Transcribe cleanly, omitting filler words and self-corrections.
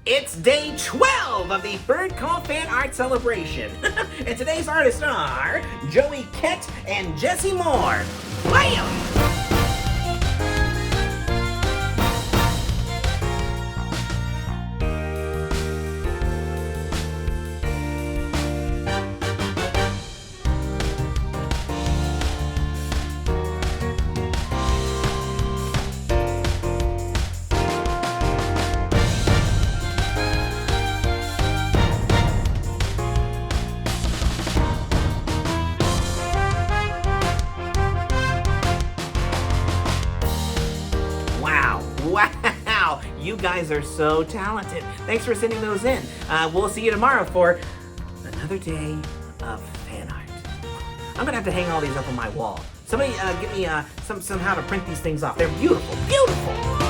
It's day 12 of the Bird Call Fan Art Celebration. And today's artists are Joey Kett and Jesse Moore. Bam! Wow, you guys are so talented. Thanks for sending those in. We'll see you tomorrow for another day of fan art. I'm gonna have to hang all these up on my wall. Somebody get me somehow to print these things off. They're beautiful, beautiful.